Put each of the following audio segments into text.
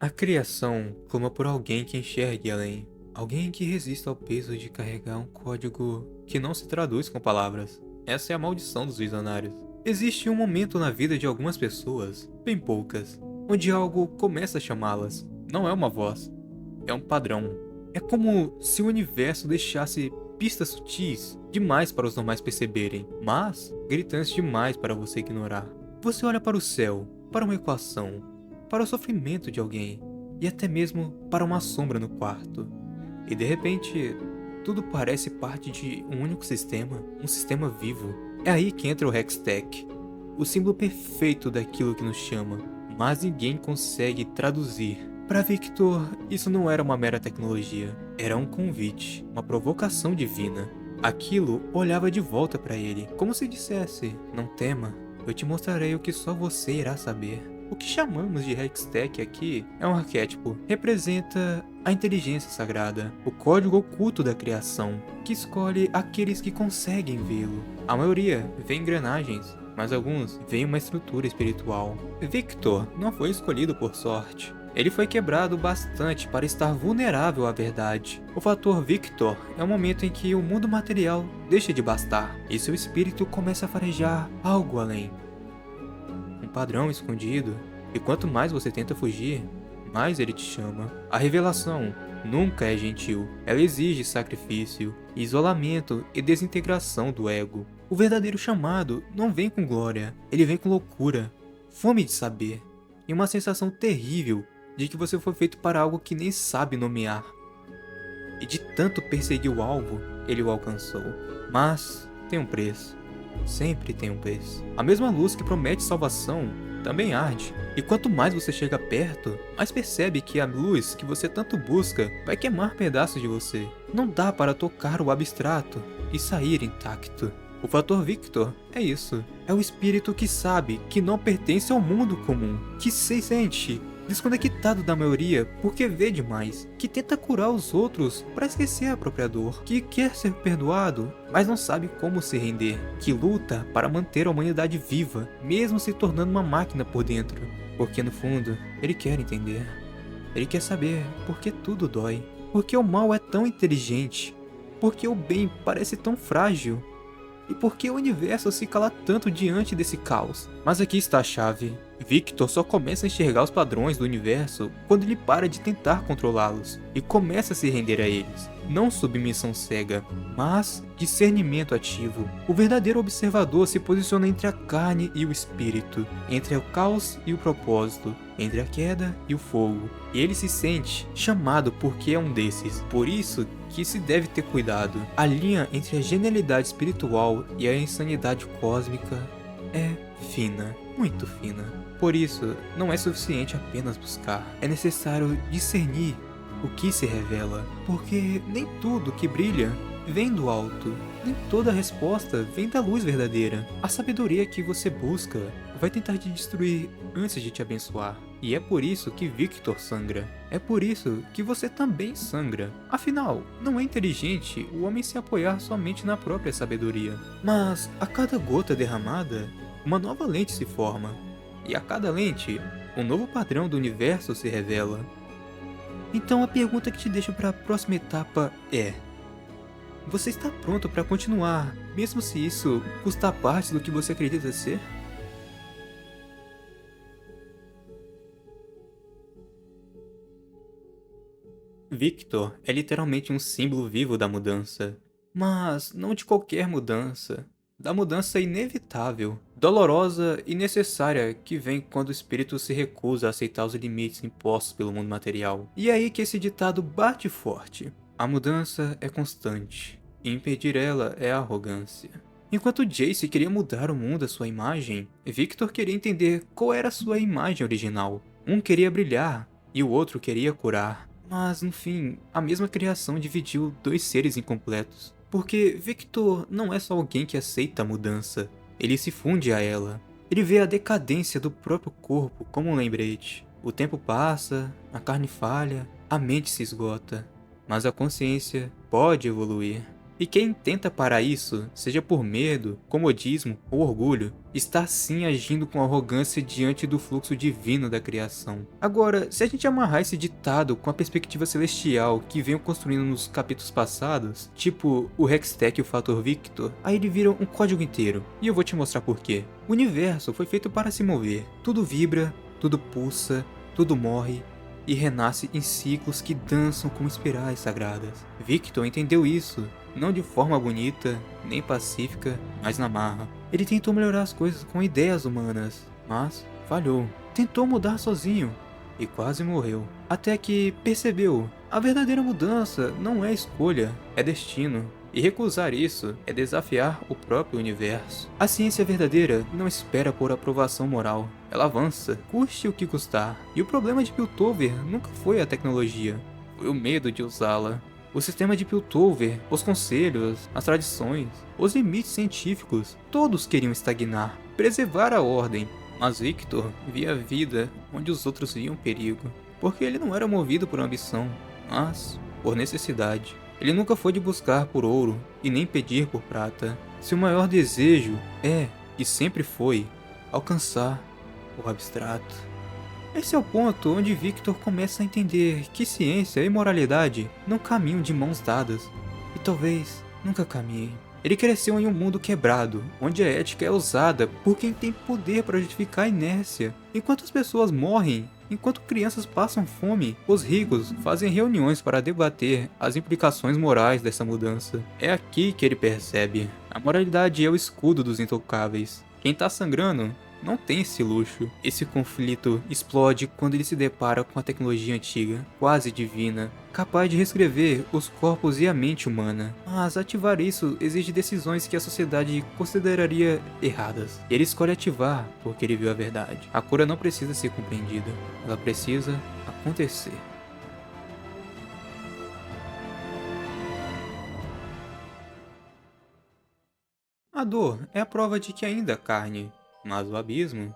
A criação clama por alguém que enxergue além. Alguém que resista ao peso de carregar um código que não se traduz com palavras. Essa é a maldição dos visionários. Existe um momento na vida de algumas pessoas, bem poucas, onde algo começa a chamá-las. Não é uma voz, é um padrão. É como se o universo deixasse pistas sutis demais para os normais perceberem, mas gritantes demais para você ignorar. Você olha para o céu, para uma equação, para o sofrimento de alguém e até mesmo para uma sombra no quarto. E de repente, tudo parece parte de um único sistema, um sistema vivo. É aí que entra o Hextech, o símbolo perfeito daquilo que nos chama, mas ninguém consegue traduzir. Para Victor, isso não era uma mera tecnologia, era um convite, uma provocação divina. Aquilo olhava de volta para ele, como se dissesse: não tema, eu te mostrarei o que só você irá saber. O que chamamos de Hextech aqui é um arquétipo. Representa a inteligência sagrada, o código oculto da criação, que escolhe aqueles que conseguem vê-lo. A maioria vê engrenagens, mas alguns veem uma estrutura espiritual. Victor não foi escolhido por sorte. Ele foi quebrado bastante para estar vulnerável à verdade. O fator Victor é o momento em que o mundo material deixa de bastar e seu espírito começa a farejar algo além. Um padrão escondido, e quanto mais você tenta fugir, mais ele te chama. A revelação nunca é gentil, ela exige sacrifício, isolamento e desintegração do ego. O verdadeiro chamado não vem com glória, ele vem com loucura, fome de saber, e uma sensação terrível de que você foi feito para algo que nem sabe nomear. E de tanto perseguir o alvo, ele o alcançou. Mas tem um preço. Sempre tem um preço. A mesma luz que promete salvação também arde. E quanto mais você chega perto, mais percebe que a luz que você tanto busca vai queimar pedaços de você. Não dá para tocar o abstrato e sair intacto. O fator Victor é isso. É o espírito que sabe que não pertence ao mundo comum, que se sente desconectado da maioria porque vê demais, que tenta curar os outros para esquecer a própria dor, que quer ser perdoado, mas não sabe como se render, que luta para manter a humanidade viva, mesmo se tornando uma máquina por dentro, porque no fundo, ele quer entender. Ele quer saber por que tudo dói, por que o mal é tão inteligente, por que o bem parece tão frágil, e por que o universo se cala tanto diante desse caos? Mas aqui está a chave. Victor só começa a enxergar os padrões do universo quando ele para de tentar controlá-los e começa a se render a eles. Não submissão cega, mas discernimento ativo. O verdadeiro observador se posiciona entre a carne e o espírito, entre o caos e o propósito, entre a queda e o fogo. E ele se sente chamado porque é um desses. Por isso que se deve ter cuidado. A linha entre a genialidade espiritual e a insanidade cósmica é fina, muito fina. Por isso, não é suficiente apenas buscar. É necessário discernir o que se revela, porque nem tudo que brilha vem do alto. Nem toda resposta vem da luz verdadeira. A sabedoria que você busca vai tentar te destruir antes de te abençoar. E é por isso que Victor sangra. É por isso que você também sangra. Afinal, não é inteligente o homem se apoiar somente na própria sabedoria. Mas a cada gota derramada, uma nova lente se forma. E a cada lente, um novo padrão do universo se revela. Então a pergunta que te deixo para a próxima etapa é: você está pronto para continuar, mesmo se isso custar parte do que você acredita ser? Victor é literalmente um símbolo vivo da mudança. Mas não de qualquer mudança. Da mudança inevitável, dolorosa e necessária que vem quando o espírito se recusa a aceitar os limites impostos pelo mundo material. E é aí que esse ditado bate forte. A mudança é constante, e impedir ela é arrogância. Enquanto Jace queria mudar o mundo à sua imagem, Victor queria entender qual era a sua imagem original. Um queria brilhar, e o outro queria curar. Mas, no fim, a mesma criação dividiu dois seres incompletos. Porque Victor não é só alguém que aceita a mudança, ele se funde a ela. Ele vê a decadência do próprio corpo como um lembrete. O tempo passa, a carne falha, a mente se esgota, mas a consciência pode evoluir. E quem tenta parar isso, seja por medo, comodismo ou orgulho, está sim agindo com arrogância diante do fluxo divino da criação. Agora, se a gente amarrar esse ditado com a perspectiva celestial que venho construindo nos capítulos passados, tipo o Hextech e o Fator Victor, aí ele vira um código inteiro. E eu vou te mostrar por quê. O universo foi feito para se mover. Tudo vibra, tudo pulsa, tudo morre e renasce em ciclos que dançam como espirais sagradas. Victor entendeu isso, não de forma bonita, nem pacífica, mas na marra. Ele tentou melhorar as coisas com ideias humanas, mas falhou. Tentou mudar sozinho e quase morreu. Até que percebeu, a verdadeira mudança não é escolha, é destino. E recusar isso é desafiar o próprio universo. A ciência verdadeira não espera por aprovação moral. Ela avança, custe o que custar. E o problema de Piltover nunca foi a tecnologia, foi o medo de usá-la. O sistema de Piltover, os conselhos, as tradições, os limites científicos, todos queriam estagnar, preservar a ordem. Mas Victor via a vida onde os outros viam perigo, porque ele não era movido por ambição, mas por necessidade. Ele nunca foi de buscar por ouro e nem pedir por prata. Seu maior desejo é, e sempre foi, alcançar o abstrato. Esse é o ponto onde Victor começa a entender que ciência e moralidade não caminham de mãos dadas, e talvez nunca caminhem. Ele cresceu em um mundo quebrado, onde a ética é usada por quem tem poder para justificar a inércia. Enquanto as pessoas morrem, enquanto crianças passam fome, os ricos fazem reuniões para debater as implicações morais dessa mudança. É aqui que ele percebe: a moralidade é o escudo dos intocáveis. Quem tá sangrando não tem esse luxo. Esse conflito explode quando ele se depara com a tecnologia antiga, quase divina, capaz de reescrever os corpos e a mente humana. Mas ativar isso exige decisões que a sociedade consideraria erradas. Ele escolhe ativar porque ele viu a verdade. A cura não precisa ser compreendida, ela precisa acontecer. A dor é a prova de que ainda há carne, mas o abismo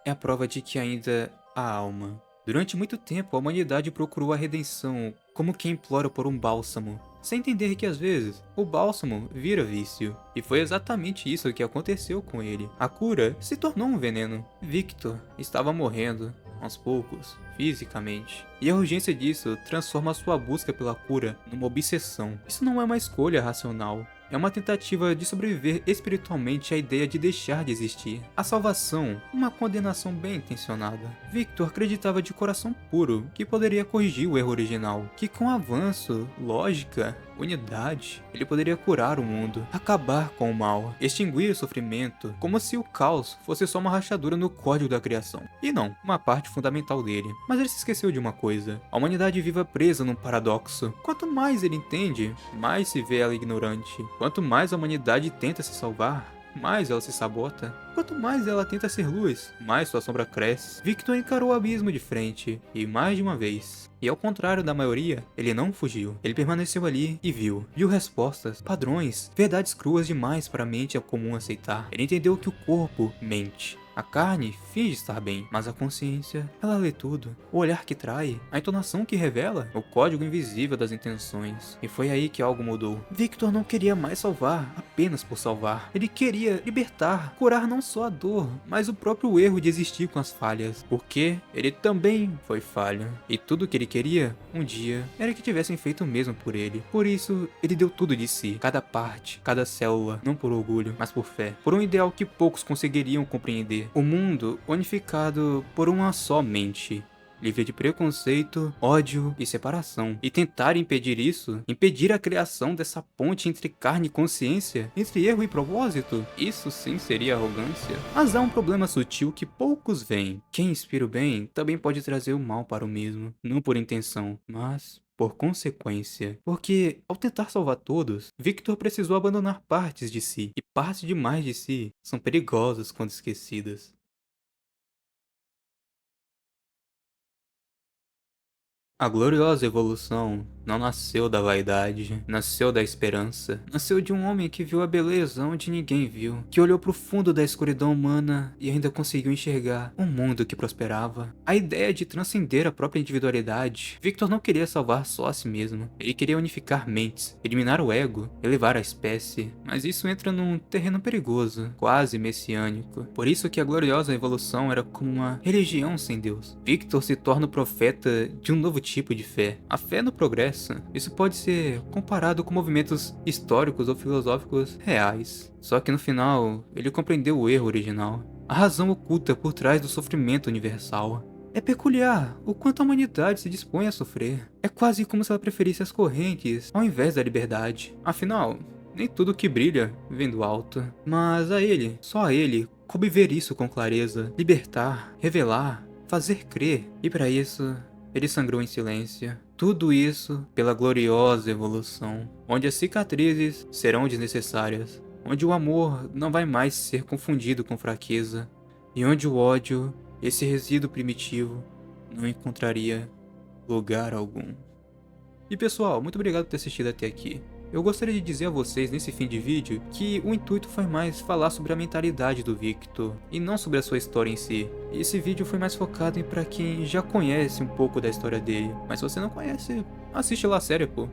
é a prova de que ainda há alma. Durante muito tempo, a humanidade procurou a redenção como quem implora por um bálsamo, sem entender que às vezes o bálsamo vira vício. E foi exatamente isso que aconteceu com ele. A cura se tornou um veneno. Victor estava morrendo, aos poucos, fisicamente. E a urgência disso transforma sua busca pela cura numa obsessão. Isso não é uma escolha racional. É uma tentativa de sobreviver espiritualmente à ideia de deixar de existir. A salvação, uma condenação bem intencionada. Victor acreditava de coração puro que poderia corrigir o erro original, que com avanço, lógica, unidade, ele poderia curar o mundo, acabar com o mal, extinguir o sofrimento, como se o caos fosse só uma rachadura no código da criação. E não, uma parte fundamental dele. Mas ele se esqueceu de uma coisa: a humanidade viva presa num paradoxo. Quanto mais ele entende, mais se vê ela ignorante. Quanto mais a humanidade tenta se salvar, mais ela se sabota. Quanto mais ela tenta ser luz, mais sua sombra cresce. Victor encarou o abismo de frente, e mais de uma vez. E ao contrário da maioria, ele não fugiu. Ele permaneceu ali e viu. Viu respostas, padrões, verdades cruas demais para a mente comum aceitar. Ele entendeu que o corpo mente. A carne finge estar bem, mas a consciência, ela lê tudo. O olhar que trai, a entonação que revela, o código invisível das intenções. E foi aí que algo mudou. Victor não queria mais salvar apenas por salvar. Ele queria libertar, curar não só a dor, mas o próprio erro de existir com as falhas. Porque ele também foi falho. E tudo que ele queria, um dia, era que tivessem feito o mesmo por ele. Por isso, ele deu tudo de si, cada parte, cada célula, não por orgulho, mas por fé. Por um ideal que poucos conseguiriam compreender. O mundo unificado por uma só mente, livre de preconceito, ódio e separação. E tentar impedir isso, impedir a criação dessa ponte entre carne e consciência, entre erro e propósito, isso sim seria arrogância. Mas há um problema sutil que poucos veem. Quem inspira o bem também pode trazer o mal para o mesmo, não por intenção, mas por consequência. Porque, ao tentar salvar todos, Victor precisou abandonar partes de si, e partes demais de si são perigosas quando esquecidas. A gloriosa evolução não nasceu da vaidade, nasceu da esperança. Nasceu de um homem que viu a beleza onde ninguém viu, que olhou pro fundo da escuridão humana e ainda conseguiu enxergar um mundo que prosperava. A ideia de transcender a própria individualidade, Victor não queria salvar só a si mesmo. Ele queria unificar mentes, eliminar o ego, elevar a espécie. Mas isso entra num terreno perigoso, quase messiânico. Por isso que a gloriosa evolução era como uma religião sem Deus. Victor se torna o profeta de um novo tipo de fé. A fé no progresso. Isso pode ser comparado com movimentos históricos ou filosóficos reais. Só que no final, ele compreendeu o erro original. A razão oculta por trás do sofrimento universal. É peculiar o quanto a humanidade se dispõe a sofrer. É quase como se ela preferisse as correntes ao invés da liberdade. Afinal, nem tudo que brilha vem do alto. Mas a ele, só a ele, coube ver isso com clareza. Libertar, revelar, fazer crer. E para isso, ele sangrou em silêncio. Tudo isso pela gloriosa evolução, onde as cicatrizes serão desnecessárias, onde o amor não vai mais ser confundido com fraqueza, e onde o ódio, esse resíduo primitivo, não encontraria lugar algum. E pessoal, muito obrigado por ter assistido até aqui. Eu gostaria de dizer a vocês nesse fim de vídeo que o intuito foi mais falar sobre a mentalidade do Victor e não sobre a sua história em si. Esse vídeo foi mais focado em pra quem já conhece um pouco da história dele, mas se você não conhece, assiste lá a série, pô.